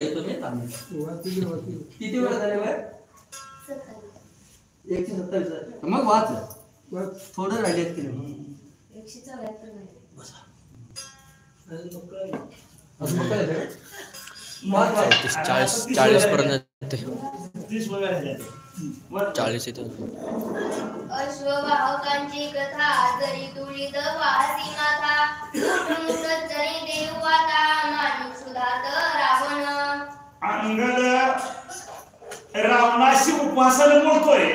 किती वेळ झाले बाय 127 मग वाच थोडं राहिले की 40 पर्यंत 40 येते. अश्ववाहकांची कथा जरी तुळीत वासी माथा मुठमुठत जरी देव आता माणूस सुधात रावण अंगद रावणाशी उपासना बोलतोय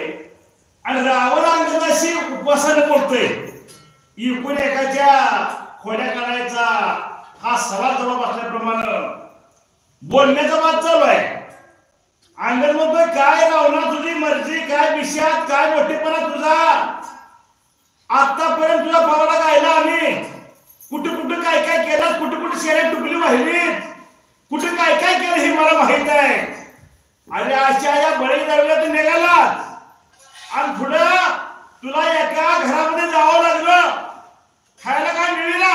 आणि रावण अंगदाशी उपासना बोलतोय. एकूण एकाच्या खोड्या काढायचा हा सवाल जवाब असल्याप्रमाणे बोलण्याचा वाद चालू आहे. अंगद म्हणतोय काय रावणा तुझी मर्जी, काय विषयात काय मोठेपणा तुझा, आतापर्यंत तुझा पावला गायला आम्ही, कुठे कुठे काय काय केलं, कुठे कुठे शेऱ्या टुकली वाहिलीत, कुठे काय काय केलं हे मला माहित आहे. आणि अशा या बळी दरव्यात तू निघाला आणि पुढं तुला एका घरामध्ये जावं लागलं, खायला काय मिळेना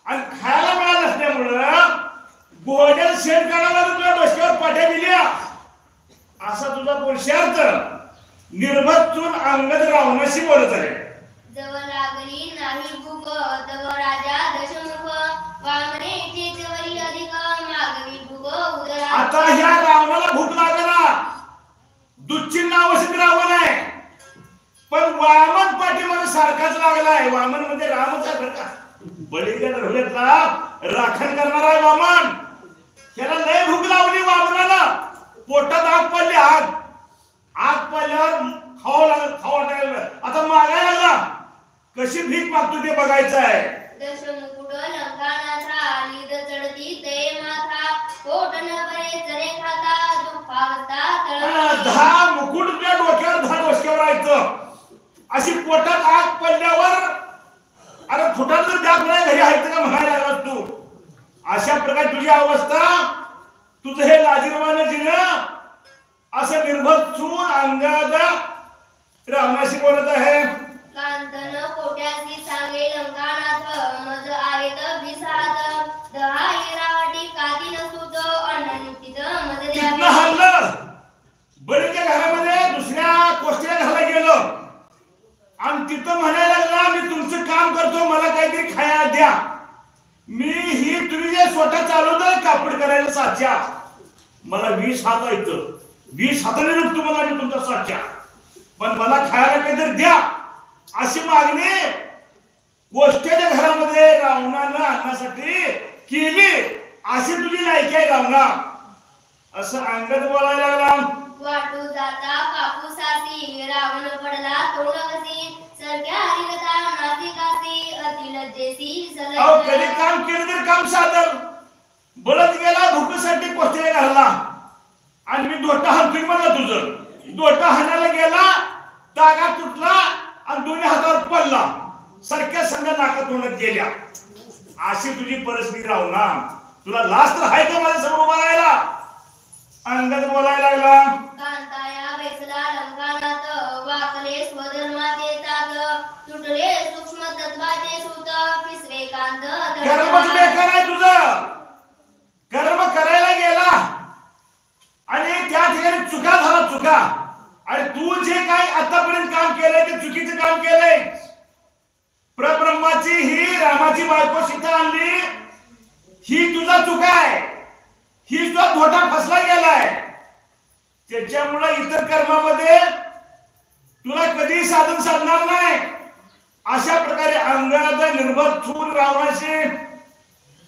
आणि खायला मिळालं नसल्यामुळं गोड्यात शेण काढायला तुझ्या डोक्यावर पाट्या दिल्या. असा तुझा पुरुषार्थ निर्भत्तून अंगद रावणाशी बोलत आहे. जव लागली नाही भूक तव राजा दशमुख वामनेचे जवरी अधिक मागवी भूक उदरा. आता ह्या रावणाला भूक लागला, दुच्चिन्ह अवस्थित रावण आहे, पण वामन पाठीमध्ये सारखाच लागलाय. वामन म्हणजे रामचा घरचा बळीच्या दरव्यातला राखण करणार आहे वामन. त्याला लय भूक लावली वामनाला, पोटात आग पडली, आग पडल्यावर खाऊ वाटायला आता मागायला लागला. कशी भीक मागतो ते बघायचं आहे. दशमुकुट लंकानाथा लीद चढती ते माथा पोट न भरे चरे खाता दुःखावता तळ. 10 मुकुट तुझ्या डोक्यावर 10 डोसक्यावर राहायचं. अशी पोटात आग पडल्यावर अरे फुटात जर द्याग नाही घरी आहे का म्हणायला लागलास तू. अशा प्रकारे तुझी अवस्था, तुझं हे लाजीरवानं जिणं असं निर्भत्सून अंगद रावणाशी बोलत आहे. कांतन कोट्यासी सांगे लंकानाथ मज आहेत विसात 10 हिरावटी काती नसुत अनंतित मज तिथनं द्या. हल्लं बळीच्या घरामध्ये दुसऱ्या कोष्टीला घाला गेलो आणि तिथं म्हणायला लागला मी तुमचं काम करतो, मला काहीतरी खायला द्या. मी ही तुम्ही जे स्वतः चालवताय कापड करायला साच्या, मला 20 हात येतं, 20 हाताने रुपतो मला मी तुमचा साच्या, पण मला खायला काहीतरी द्या. अशी मागणी गोष्टीच्या घरामध्ये रावणानं आणण्यासाठी केली. अशी तुझी लायकी आहे रावणा, असं अंगद बोलायला लागला. वाटू जाता कापूसासी रावण पडला तोडवसी सरक्या हरिगता नासिकासी अतिलज्जेसी अहो कधी सलग. काम केलं तर काम साधं बळत गेला, भुकेसाठी कोस्त्या घालला आणि मी दोटा हाणतोय म्हणलं तुझं. दोटा हाणायला गेला, तागा तुटला आणि दोन्ही हातावर पडला, सारख्या संघ नाकात होण्यात गेल्या. अशी तुझी परिस्थिती राहू ना, तुला लाज तर आहे का माझ्या समोर उभा राहायला. अंगद बोलायला लागला. कांताया वेसला लंकानाथ वाकले स्वधर्माचे तात तुटले सूक्ष्म तत्वाचे सूत पिसवे कांत कर्मच बेकार आहे तुझं. कर्म करायला गेला आणि त्या ठिकाणी चुका झाला, चुका. आणि तू जे काही आतापर्यंत काम केलंय ते चुकीचं काम केलंय. प्रब्रह्माची ही रामाची बायको सीता आणली, ही तुझा चुका आहे, ही तुझा धोटा फसला गेलाय. त्याच्यामुळे इतर कर्मामध्ये तुला कधी साधन साधणार नाही. अशा प्रकारे अंगद निर्भत्सून रावणाशी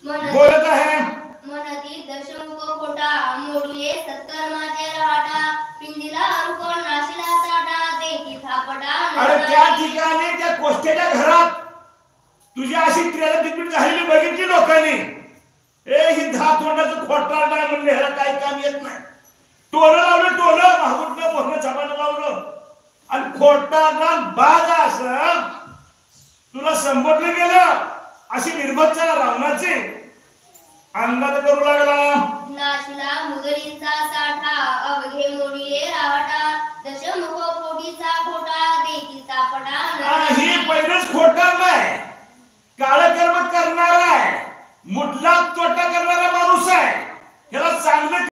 बोलत आहे. मनती दशमुख खोटा मोडले सत्कर्माचे रहाटा पिंडीला रुकोण नाशिला साठा देखी थापटा. अरे त्या ठिकाणी त्या कोष्टेच्या घरात तुझी अशी ट्रेलर तिकीट झालेली बघितली लोकांनी. ही 10 तोंडाचं खोटारड आहे म्हणले, ह्याला काही काम येत नाही. टोलं लावलं, टोलं महागुटलं मोठं छापानं लावलं आणि खोटारडा बाज असं तुला संबोधलं गेलं. अशी निर्भत्सा रावणाची अंगद करू लागला. नाशिला मुदरींचा साठा अवघे मोडीले रावटा दशमुख पोटीचा खोटा देखी सापटा. ही पहिलेच खोटारड आहे, काळ कर्म करणारा आहे, मुठला तोटा करणारा माणूस आहे. ह्याला चांगलं